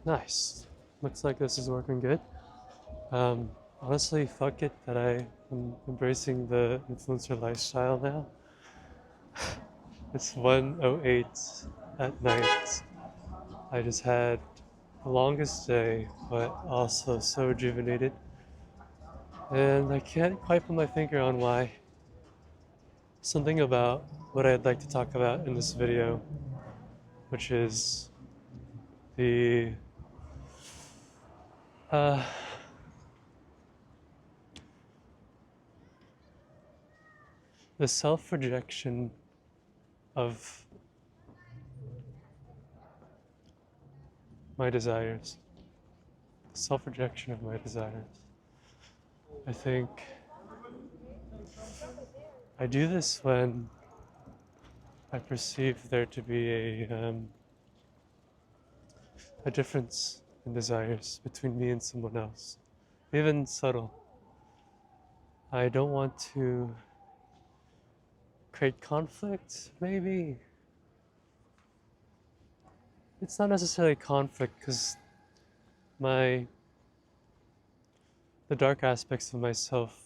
Nice. Looks like this is working good. Um, Honestly, fuck it that I am embracing the influencer lifestyle now. It's 1:08 at night. I just had the longest day, but also so rejuvenated. And I can't quite put my finger on why. Something about what I'd like to talk about in this video, which is the uh, the self-rejection of my desires. The self-rejection of my desires. I think I do this when I perceive there to be a difference in desires between me and someone else, even subtle. I don't want to create conflict, maybe. It's not necessarily conflict because my the dark aspects of myself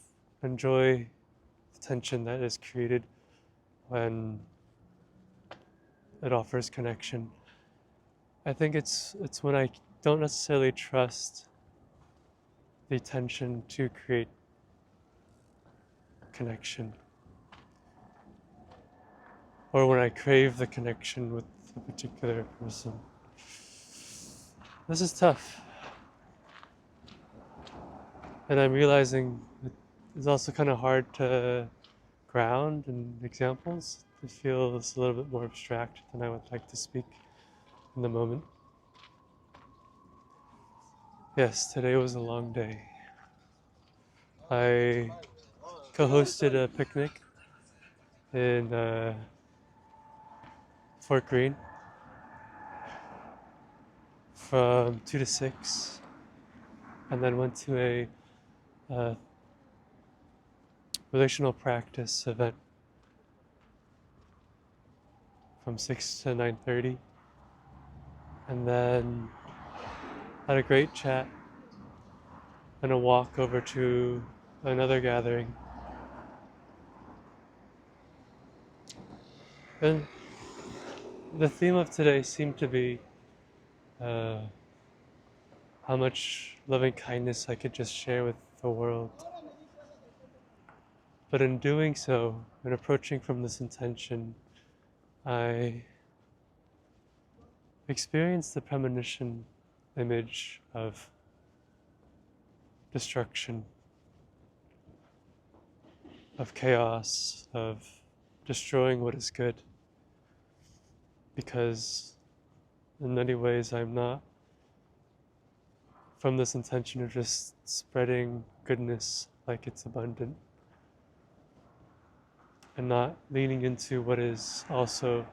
enjoy the tension that is created when it offers connection. I think it's when I don't necessarily trust the tension to create connection, or when I crave the connection with a particular person. This is tough, and I'm realizing it's also kind of hard to ground in examples. It feels a little bit more abstract than I would like to speak in the moment. Yes, today was a long day. I co-hosted a picnic in Fort Greene from 2 to 6, and then went to a uh, relational practice event from 6 to 9:30, and then had a great chat and a walk over to another gathering. And the theme of today seemed to be uh, how much loving kindness I could just share with the world. But in doing so, and approaching from this intention, I experienced the premonition image of destruction, of chaos, of destroying what is good. Because in many ways, I'm not from this intention of just spreading goodness like it's abundant, and not leaning into what is also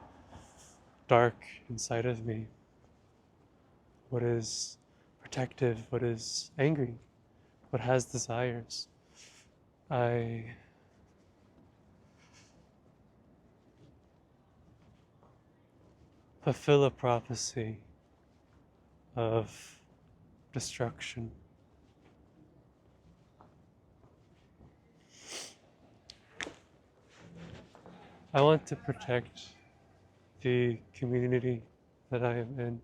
dark inside of me, what is protective, what is angry, what has desires. I fulfill a prophecy of destruction. I want to protect the community that I am in.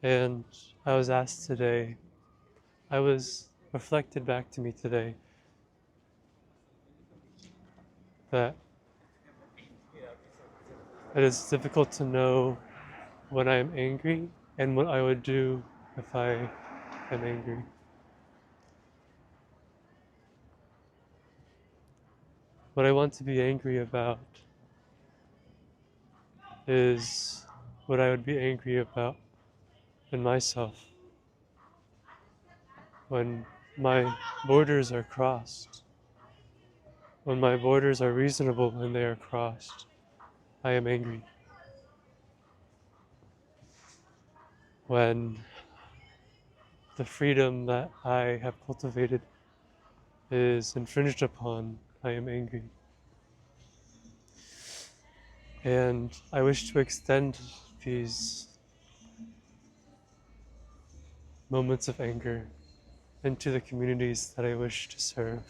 And I was asked today, I was reflected back to me today that it is difficult to know when I am angry and what I would do if I am angry. What I want to be angry about is what I would be angry about in myself when my borders are crossed. When my borders are reasonable and they are crossed, I am angry. When the freedom that I have cultivated is infringed upon, I am angry. And I wish to extend these moments of anger into the communities that I wish to serve,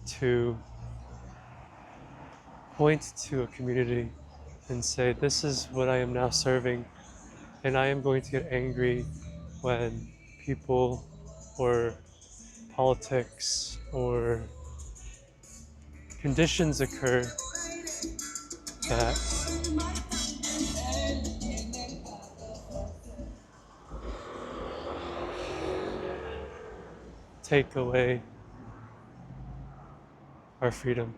to point to a community and say, this is what I am now serving, and I am going to get angry when people or politics or conditions occur that take away our freedom.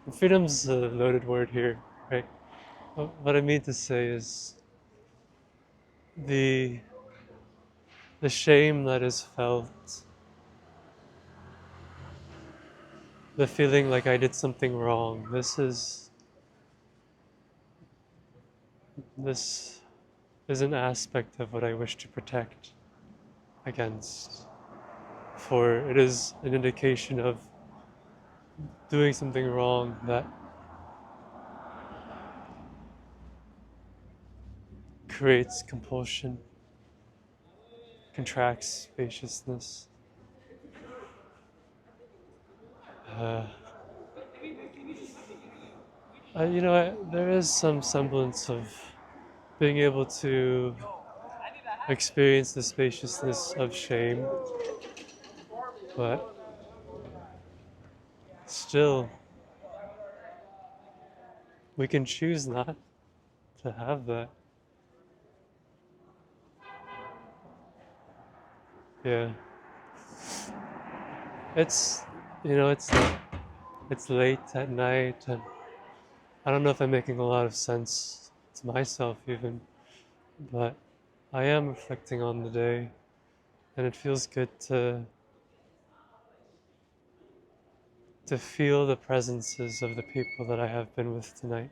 And freedom's a loaded word here, right? What I mean to say is the the shame that is felt, the feeling like I did something wrong. This is an aspect of what I wish to protect against. For it is an indication of doing something wrong that creates compulsion, contracts spaciousness. Uh, there is some semblance of being able to experience the spaciousness of shame, but still, we can choose not to have that. Yeah, it's it's late at night, and I don't know if I'm making a lot of sense to myself even, but I am reflecting on the day, and it feels good to feel the presences of the people that I have been with tonight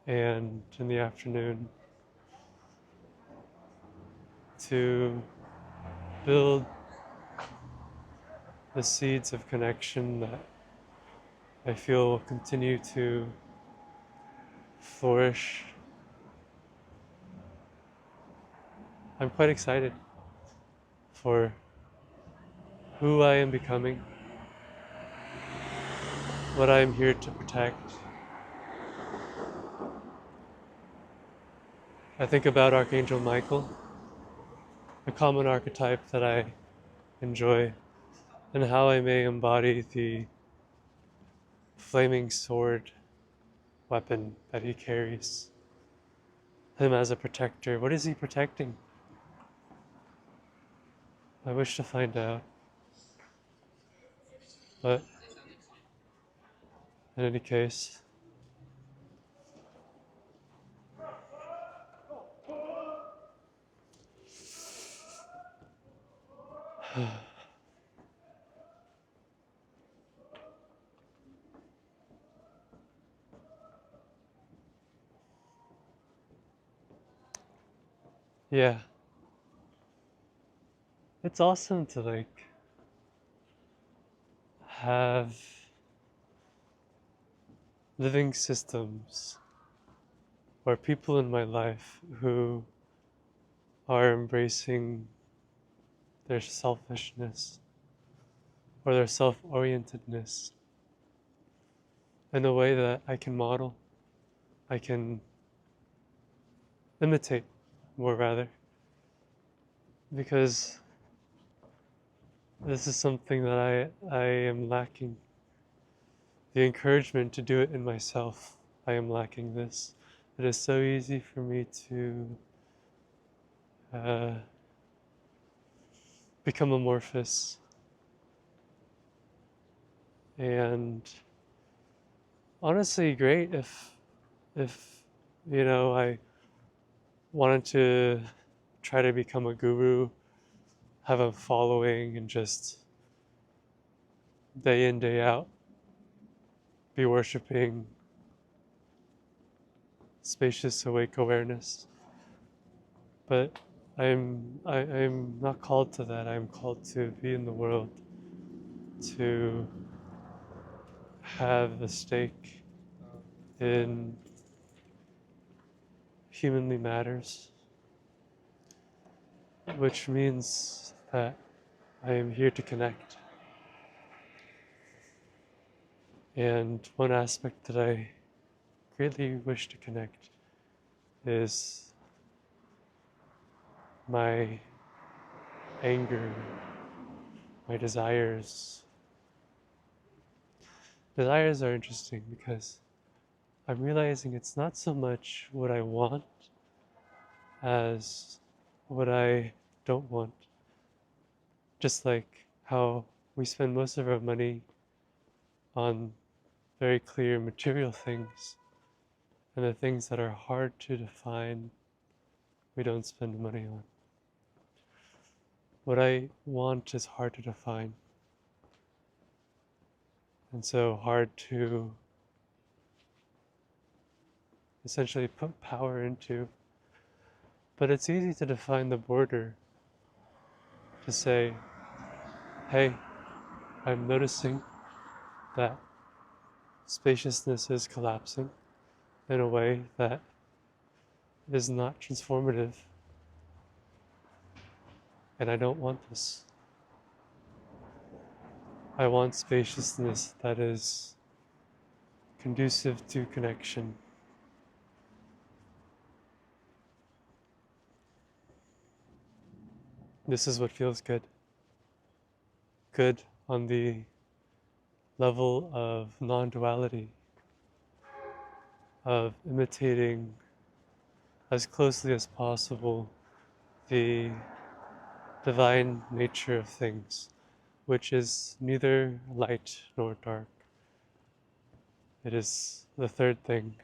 and in the afternoon, to build the seeds of connection that I feel will continue to flourish. I'm quite excited for who I am becoming, what I am here to protect. I think about Archangel Michael, a common archetype that I enjoy, and how I may embody the flaming sword weapon that he carries. Him as a protector. What is he protecting? I wish to find out. But in any case, yeah, it's awesome to have living systems or people in my life who are embracing their selfishness or their self-orientedness in a way that I can model, I can imitate more rather, because this is something that I am lacking. The encouragement to do it in myself, I am lacking this. It is so easy for me to become amorphous and honestly great if I wanted to try to become a guru, have a following, and just day in day out be worshiping spacious awake awareness. But I'm not called to that. I'm called to be in the world, to have a stake in humanly matters, which means that I am here to connect. And one aspect that I greatly wish to connect is my anger, my desires. Desires are interesting because I'm realizing it's not so much what I want as what I don't want. Just like how we spend most of our money on very clear material things, and the things that are hard to define, we don't spend money on. What I want is hard to define, and so hard to essentially put power into. But it's easy to define the border, to say, hey, I'm noticing that spaciousness is collapsing in a way that is not transformative, and I don't want this. I want spaciousness that is conducive to connection. This is what feels good. Good on the level of non-duality, of imitating as closely as possible the divine nature of things, which is neither light nor dark. It is the third thing.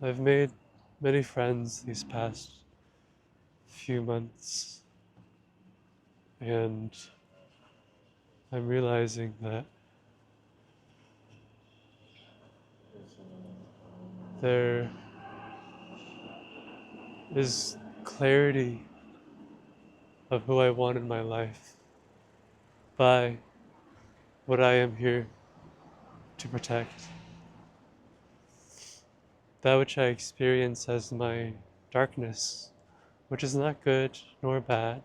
I've made many friends these past few months, and I'm realizing that there is clarity of who I want in my life by what I am here to protect. That which I experience as my darkness, which is not good nor bad,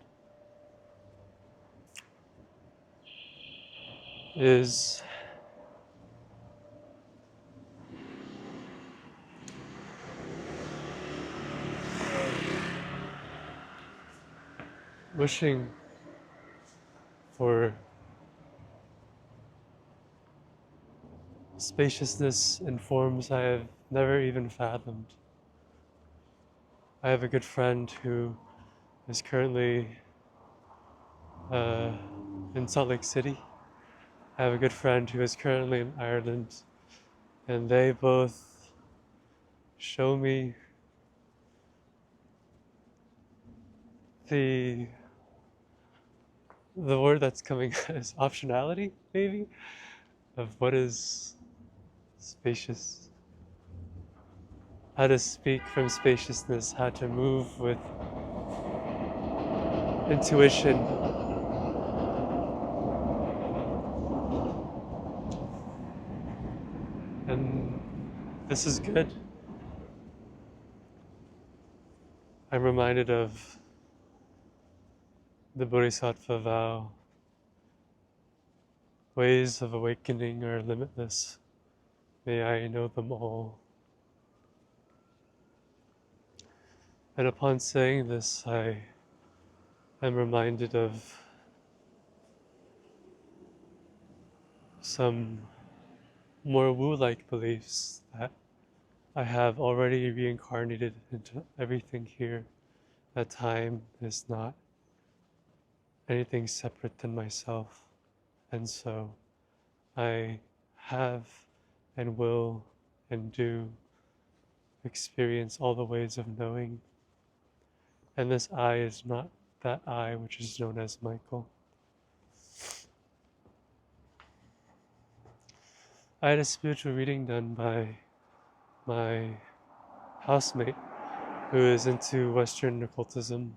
is wishing for spaciousness in forms I have never even fathomed. I have a good friend who is currently uh, in Salt Lake City. I have a good friend who is currently in Ireland, and they both show me the word that's coming is optionality, maybe, of what is spacious, how to speak from spaciousness, how to move with intuition. And this is good. I'm reminded of the Bodhisattva vow. Ways of awakening are limitless. May I know them all. And upon saying this, I am reminded of some more Wu-like beliefs that I have already reincarnated into everything here. That time is not anything separate than myself. And so I have and will and do experience all the ways of knowing. And this I is not that I which is known as Michael. I had a spiritual reading done by my housemate who is into Western occultism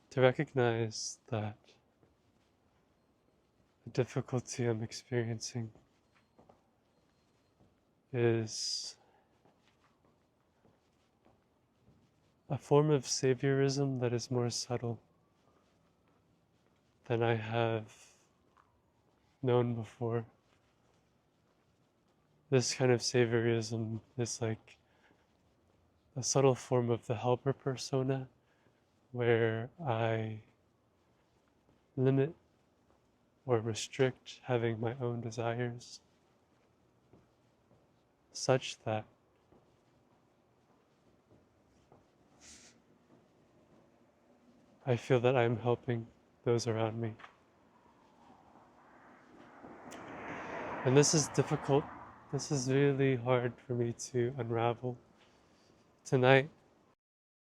to recognize that the difficulty I'm experiencing is a form of saviorism that is more subtle than I have known before. This kind of saviorism is like a subtle form of the helper persona where I limit or restrict having my own desires such that I feel that I'm helping those around me. And this is difficult. This is really hard for me to unravel. Tonight,